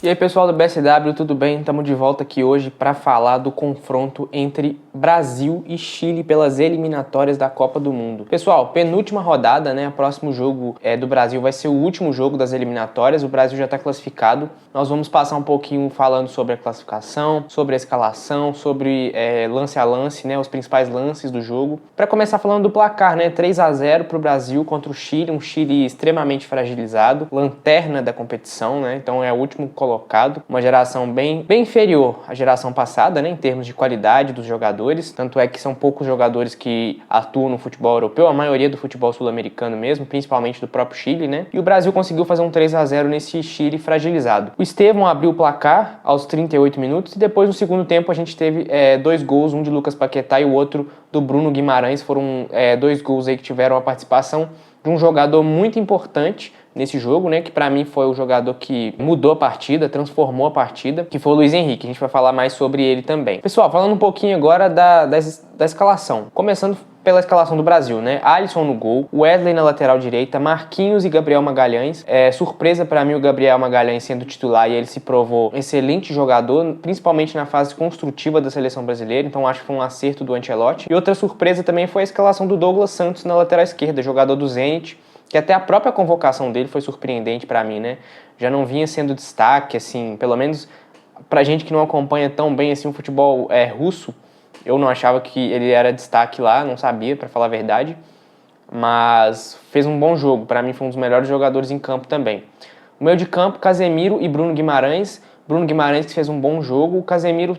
E aí pessoal do BSW, tudo bem? Estamos de volta aqui hoje para falar do confronto entre Brasil e Chile pelas eliminatórias da Copa do Mundo. Pessoal, penúltima rodada, né? O próximo jogo do Brasil vai ser o último jogo das eliminatórias. O Brasil já está classificado. Nós vamos passar um pouquinho falando sobre a classificação, sobre a escalação, sobre lance a lance, né? Os principais lances do jogo. Para começar falando do placar, né? 3-0 para o Brasil contra o Chile, um Chile extremamente fragilizado, lanterna da competição, né? Então é o último colocado, uma geração bem inferior à geração passada, né, em termos de qualidade dos jogadores, tanto é que são poucos jogadores que atuam no futebol europeu, a maioria do futebol sul-americano mesmo, principalmente do próprio Chile, né, e o Brasil conseguiu fazer um 3-0 nesse Chile fragilizado. O Estevão abriu o placar aos 38 minutos e depois no segundo tempo a gente teve dois gols, um de Lucas Paquetá e o outro do Bruno Guimarães, foram dois gols aí que tiveram a participação de um jogador muito importante nesse jogo, né, que pra mim foi o jogador que mudou a partida, transformou a partida, que foi o Luiz Henrique. A gente vai falar mais sobre ele também. Pessoal, falando um pouquinho agora da escalação. Começando pela escalação do Brasil, né? Alisson no gol, Wesley na lateral direita, Marquinhos e Gabriel Magalhães. Surpresa pra mim o Gabriel Magalhães sendo titular e ele se provou um excelente jogador, principalmente na fase construtiva da seleção brasileira, então acho que foi um acerto do Ancelotti. E outra surpresa também foi a escalação do Douglas Santos na lateral esquerda, jogador do Zenit, que até a própria convocação dele foi surpreendente pra mim, né? Já não vinha sendo destaque, assim, pelo menos pra gente que não acompanha tão bem assim o futebol russo, eu não achava que ele era destaque lá, não sabia, pra falar a verdade, mas fez um bom jogo, pra mim foi um dos melhores jogadores em campo também. O meio de campo, Casemiro e Bruno Guimarães que fez um bom jogo, o Casemiro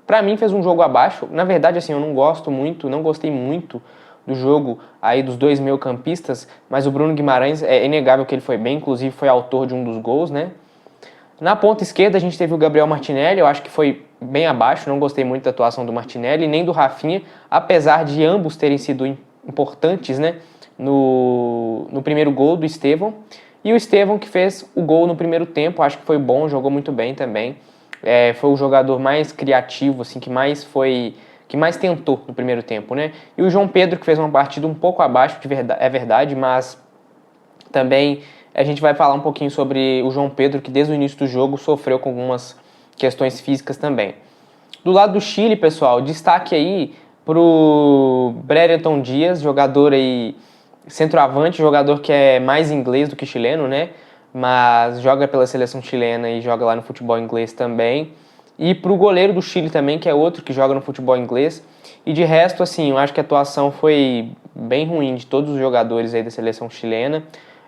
pra mim fez um jogo abaixo, na verdade assim, eu não gostei muito do jogo aí dos dois meio-campistas, mas o Bruno Guimarães é inegável que ele foi bem, inclusive foi autor de um dos gols, né? Na ponta esquerda a gente teve o Gabriel Martinelli, eu acho que foi bem abaixo, não gostei muito da atuação do Martinelli, nem do Rafinha, apesar de ambos terem sido importantes, né, no primeiro gol do Estevão. E o Estevão que fez o gol no primeiro tempo, acho que foi bom, jogou muito bem também. Foi o jogador mais criativo, assim, que mais tentou no primeiro tempo, né? E o João Pedro, que fez uma partida um pouco abaixo, é verdade, mas também a gente vai falar um pouquinho sobre o João Pedro, que desde o início do jogo sofreu com algumas questões físicas também. Do lado do Chile, pessoal, destaque aí pro Brereton Dias, jogador aí, centroavante, jogador que é mais inglês do que chileno, né? Mas joga pela seleção chilena e joga lá no futebol inglês também. E pro goleiro do Chile também, que é outro que joga no futebol inglês. E de resto, assim, eu acho que a atuação foi bem ruim de todos os jogadores aí da seleção chilena.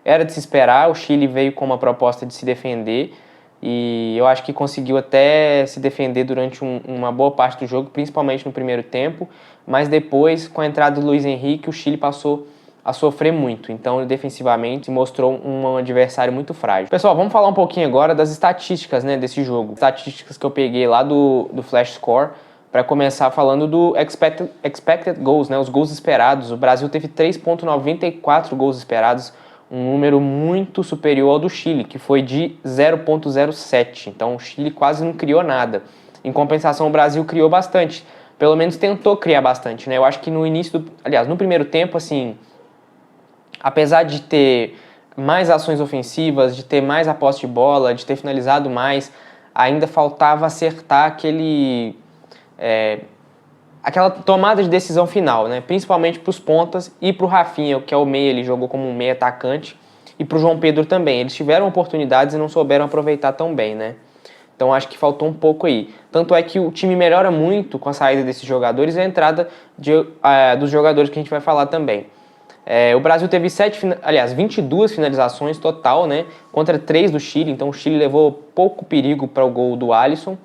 Era de se esperar, o Chile veio com uma proposta de se defender e eu acho que conseguiu até se defender durante uma boa parte do jogo, principalmente no primeiro tempo, mas depois, com a entrada do Luiz Henrique, o Chile passou a sofrer muito, então defensivamente mostrou um adversário muito frágil. Pessoal, vamos falar um pouquinho agora das estatísticas, né, desse jogo. Estatísticas que eu peguei lá do Flash Score, para começar falando do expected goals, né, os gols esperados. O Brasil teve 3,94 gols esperados, um número muito superior ao do Chile, que foi de 0,07. Então o Chile quase não criou nada. Em compensação, o Brasil criou bastante. Pelo menos tentou criar bastante, né? Eu acho que no primeiro tempo, assim, apesar de ter mais ações ofensivas, de ter mais a posse de bola, de ter finalizado mais, ainda faltava acertar aquela tomada de decisão final, né? Principalmente para os pontas e para o Rafinha, que é o meia, ele jogou como um meia atacante, e para o João Pedro também. Eles tiveram oportunidades e não souberam aproveitar tão bem, né? Então acho que faltou um pouco aí. Tanto é que o time melhora muito com a saída desses jogadores e a entrada dos jogadores que a gente vai falar também. O Brasil teve 22 finalizações total, né? Contra 3 do Chile, então o Chile levou pouco perigo para o gol do Alisson.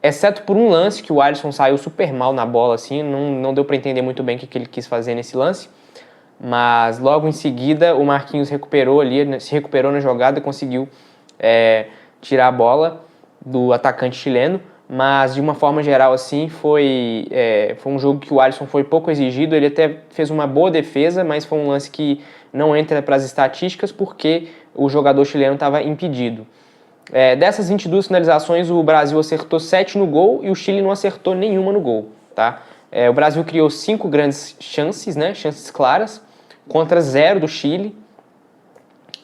Exceto por um lance que o Alisson saiu super mal na bola, assim, não deu para entender muito bem o que ele quis fazer nesse lance, mas logo em seguida o Marquinhos se recuperou na jogada e conseguiu tirar a bola do atacante chileno, mas de uma forma geral assim foi um jogo que o Alisson foi pouco exigido, ele até fez uma boa defesa, mas foi um lance que não entra para as estatísticas porque o jogador chileno estava impedido. Dessas 22 finalizações, o Brasil acertou 7 no gol e o Chile não acertou nenhuma no gol, tá? O Brasil criou 5 grandes chances, né? Chances claras, contra 0 do Chile.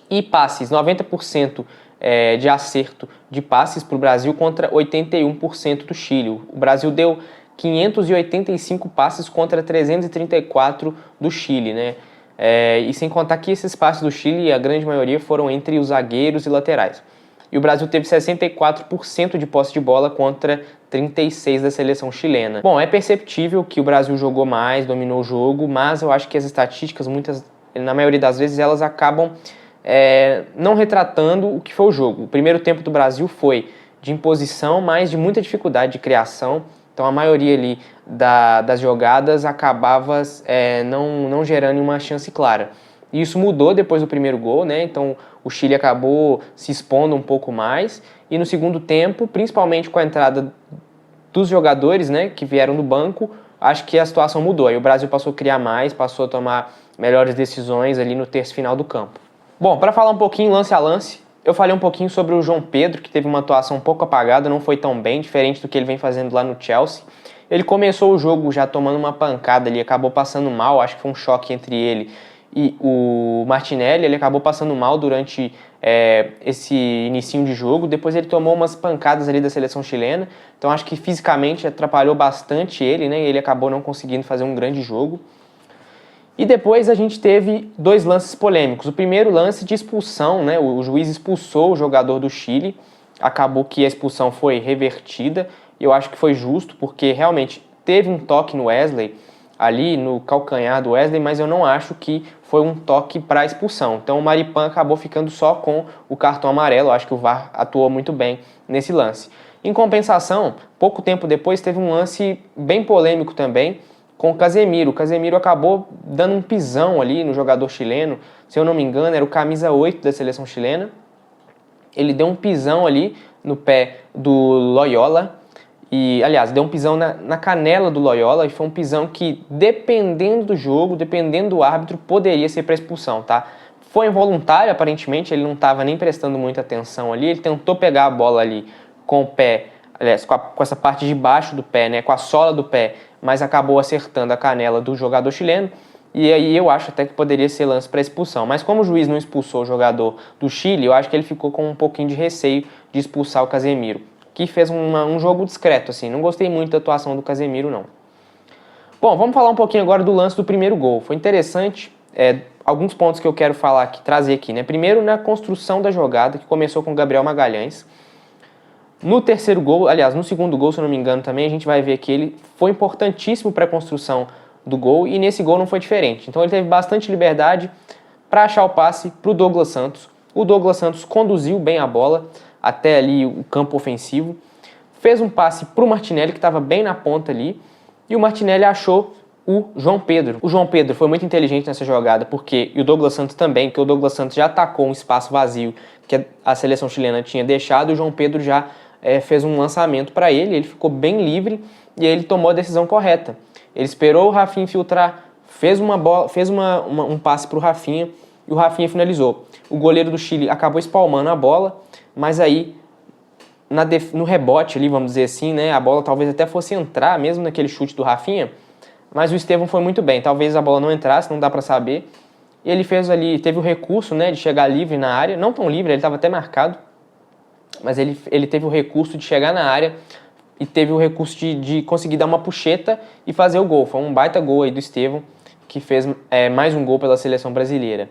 E passes, 90% de acerto de passes para o Brasil contra 81% do Chile. O Brasil deu 585 passes contra 334 do Chile, né? E sem contar que esses passes do Chile, a grande maioria foram entre os zagueiros e laterais. E o Brasil teve 64% de posse de bola contra 36% da seleção chilena. Bom, é perceptível que o Brasil jogou mais, dominou o jogo, mas eu acho que as estatísticas, na maioria das vezes, elas acabam não retratando o que foi o jogo. O primeiro tempo do Brasil foi de imposição, mas de muita dificuldade de criação. Então a maioria ali das jogadas acabava não gerando uma chance clara. E isso mudou depois do primeiro gol, né? Então o Chile acabou se expondo um pouco mais. E no segundo tempo, principalmente com a entrada dos jogadores, né, que vieram do banco, acho que a situação mudou. Aí o Brasil passou a criar mais, passou a tomar melhores decisões ali no terço final do campo. Bom, para falar um pouquinho lance a lance, eu falei um pouquinho sobre o João Pedro, que teve uma atuação um pouco apagada, não foi tão bem, diferente do que ele vem fazendo lá no Chelsea. Ele começou o jogo já tomando uma pancada ali, acabou passando mal, acho que foi um choque entre ele e o Martinelli. Ele acabou passando mal durante esse inicinho de jogo, depois ele tomou umas pancadas ali da seleção chilena, então acho que fisicamente atrapalhou bastante ele, né? E ele acabou não conseguindo fazer um grande jogo. E depois a gente teve dois lances polêmicos. O primeiro lance de expulsão, né? O juiz expulsou o jogador do Chile, acabou que a expulsão foi revertida, e eu acho que foi justo, porque realmente teve um toque no Wesley, ali no calcanhar do Wesley, mas eu não acho que foi um toque para expulsão. Então o Maripan acabou ficando só com o cartão amarelo, eu acho que o VAR atuou muito bem nesse lance. Em compensação, pouco tempo depois teve um lance bem polêmico também, com o Casemiro. O Casemiro acabou dando um pisão ali no jogador chileno, se eu não me engano, era o camisa 8 da seleção chilena. Ele deu um pisão ali no pé do Loyola, e, aliás, deu um pisão na canela do Loyola, e foi um pisão que, dependendo do jogo, dependendo do árbitro, poderia ser para expulsão, tá? Foi involuntário, aparentemente, ele não estava nem prestando muita atenção ali, ele tentou pegar a bola ali com o pé, aliás, com essa parte de baixo do pé, né, com a sola do pé, mas acabou acertando a canela do jogador chileno, e aí eu acho até que poderia ser lance para expulsão. Mas como o juiz não expulsou o jogador do Chile, eu acho que ele ficou com um pouquinho de receio de expulsar o Casemiro, que fez um jogo discreto, assim. Não gostei muito da atuação do Casemiro, não. Bom, vamos falar um pouquinho agora do lance do primeiro gol. Foi interessante, alguns pontos que eu quero falar aqui, trazer aqui, né? Primeiro, na construção da jogada, que começou com o Gabriel Magalhães. No terceiro gol, aliás, no segundo gol, se eu não me engano também, a gente vai ver que ele foi importantíssimo para a construção do gol, e nesse gol não foi diferente. Então ele teve bastante liberdade para achar o passe para o Douglas Santos. O Douglas Santos conduziu bem a bola até ali o campo ofensivo, fez um passe para o Martinelli, que estava bem na ponta ali, e o Martinelli achou o João Pedro. O João Pedro foi muito inteligente nessa jogada, e o Douglas Santos também, porque o Douglas Santos já atacou um espaço vazio que a seleção chilena tinha deixado, e o João Pedro já fez um lançamento para ele ficou bem livre, e ele tomou a decisão correta. Ele esperou o Rafinha infiltrar, fez um passe para o Rafinha, e o Rafinha finalizou. O goleiro do Chile acabou espalmando a bola, mas aí no rebote ali, vamos dizer assim, né, a bola talvez até fosse entrar, mesmo naquele chute do Rafinha, mas o Estevão foi muito bem. Talvez a bola não entrasse, não dá para saber. E ele fez ali, teve o recurso, né, de chegar livre na área, não tão livre, ele estava até marcado, mas ele teve o recurso de chegar na área e teve o recurso de conseguir dar uma puxeta e fazer o gol. Foi um baita gol aí do Estevão, que fez mais um gol pela seleção brasileira.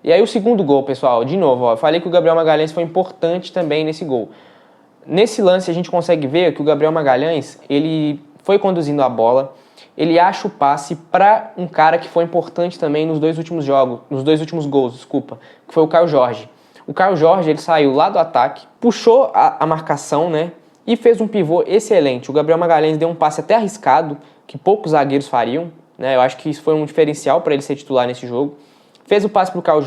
E aí o segundo gol, pessoal, de novo, eu falei que o Gabriel Magalhães foi importante também nesse gol. Nesse lance a gente consegue ver que o Gabriel Magalhães, ele foi conduzindo a bola, ele acha o passe para um cara que foi importante também nos dois últimos gols, que foi o Caio Jorge. O Caio Jorge, ele saiu lá do ataque, puxou a marcação, né, e fez um pivô excelente. O Gabriel Magalhães deu um passe até arriscado, que poucos zagueiros fariam, né, eu acho que isso foi um diferencial para ele ser titular nesse jogo. Fez o passe para o Caio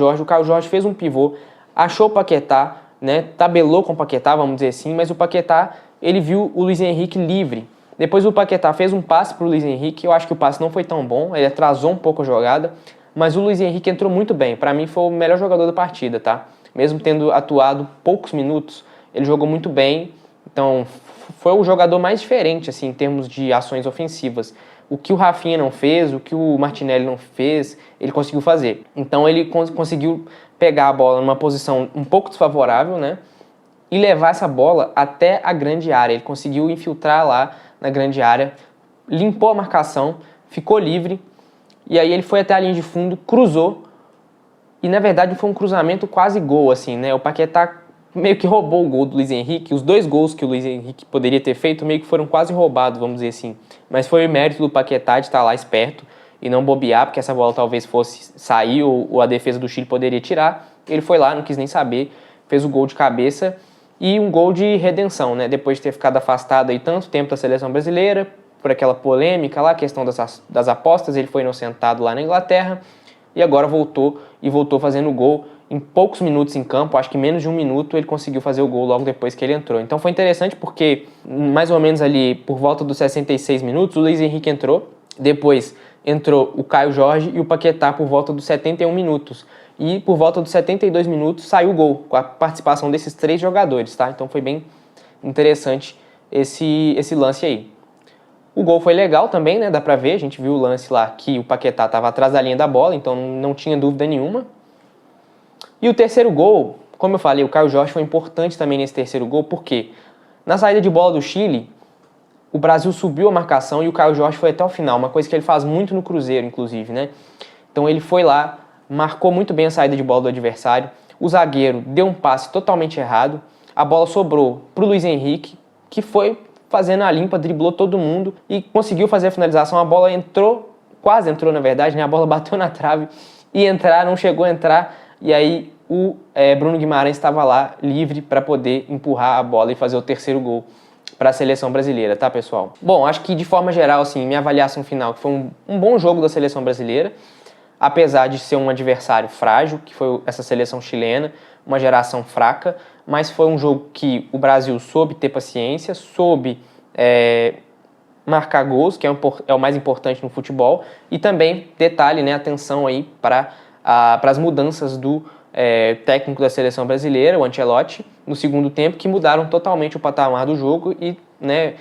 Jorge fez um pivô, achou o Paquetá, né, tabelou com o Paquetá, vamos dizer assim, mas o Paquetá, ele viu o Luiz Henrique livre. Depois o Paquetá fez um passe para o Luiz Henrique, eu acho que o passe não foi tão bom, ele atrasou um pouco a jogada, mas o Luiz Henrique entrou muito bem, para mim foi o melhor jogador da partida, tá? Mesmo tendo atuado poucos minutos, ele jogou muito bem, então foi o jogador mais diferente, assim, em termos de ações ofensivas. O que o Rafinha não fez, o que o Martinelli não fez, ele conseguiu fazer. Então ele conseguiu pegar a bola numa posição um pouco desfavorável, né? e levar essa bola até a grande área. Ele conseguiu infiltrar lá na grande área, limpou a marcação, ficou livre, e aí ele foi até a linha de fundo, cruzou, e na verdade foi um cruzamento quase gol, assim, né? O Paquetá meio que roubou o gol do Luiz Henrique. Os 2 gols que o Luiz Henrique poderia ter feito meio que foram quase roubados, vamos dizer assim. Mas foi o mérito do Paquetá de estar lá esperto e não bobear, porque essa bola talvez fosse sair ou a defesa do Chile poderia tirar. Ele foi lá, não quis nem saber, fez o gol de cabeça e um gol de redenção, né? Depois de ter ficado afastado aí tanto tempo da seleção brasileira, por aquela polêmica lá, a questão das apostas, ele foi inocentado lá na Inglaterra e agora voltou fazendo gol em poucos minutos em campo, acho que menos de 1 minuto ele conseguiu fazer o gol logo depois que ele entrou. Então foi interessante porque mais ou menos ali por volta dos 66 minutos o Luiz Henrique entrou, depois entrou o Caio Jorge e o Paquetá por volta dos 71 minutos. E por volta dos 72 minutos saiu o gol, com a participação desses 3 jogadores, tá? Então foi bem interessante esse lance aí. O gol foi legal também, né? Dá pra ver, a gente viu o lance lá que o Paquetá estava atrás da linha da bola, então não tinha dúvida nenhuma. E o terceiro gol, como eu falei, o Caio Jorge foi importante também nesse terceiro gol, porque na saída de bola do Chile, o Brasil subiu a marcação e o Caio Jorge foi até o final, uma coisa que ele faz muito no Cruzeiro, inclusive, né? Então ele foi lá, marcou muito bem a saída de bola do adversário, o zagueiro deu um passe totalmente errado, a bola sobrou pro Luiz Henrique, que foi fazendo a limpa, driblou todo mundo e conseguiu fazer a finalização. A bola entrou, quase entrou na verdade, né? A bola bateu na trave e não chegou a entrar, e aí o Bruno Guimarães estava lá livre para poder empurrar a bola e fazer o terceiro gol para a seleção brasileira, tá, pessoal? Bom, acho que de forma geral, assim, minha avaliação final que foi um bom jogo da seleção brasileira, apesar de ser um adversário frágil, que foi essa seleção chilena, uma geração fraca, mas foi um jogo que o Brasil soube ter paciência, soube marcar gols, que é o mais importante no futebol, e também, detalhe, né, atenção aí para as mudanças do técnico da seleção brasileira, o Ancelotti, no segundo tempo, que mudaram totalmente o patamar do jogo e, né,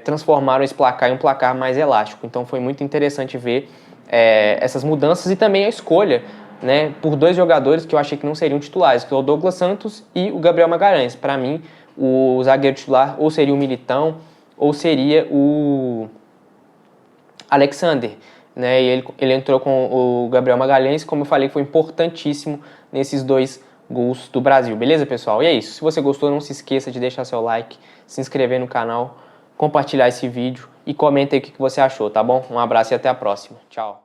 transformaram esse placar em um placar mais elástico. Então foi muito interessante ver essas mudanças e também a escolha, né, por 2 jogadores que eu achei que não seriam titulares, que é o Douglas Santos e o Gabriel Magalhães. Para mim, o zagueiro titular ou seria o Militão ou seria o Alexander, né? E ele entrou com o Gabriel Magalhães, como eu falei, foi importantíssimo nesses 2 gols do Brasil. Beleza, pessoal? E é isso. Se você gostou, não se esqueça de deixar seu like, se inscrever no canal, compartilhar esse vídeo e comenta aí o que você achou, tá bom? Um abraço e até a próxima. Tchau!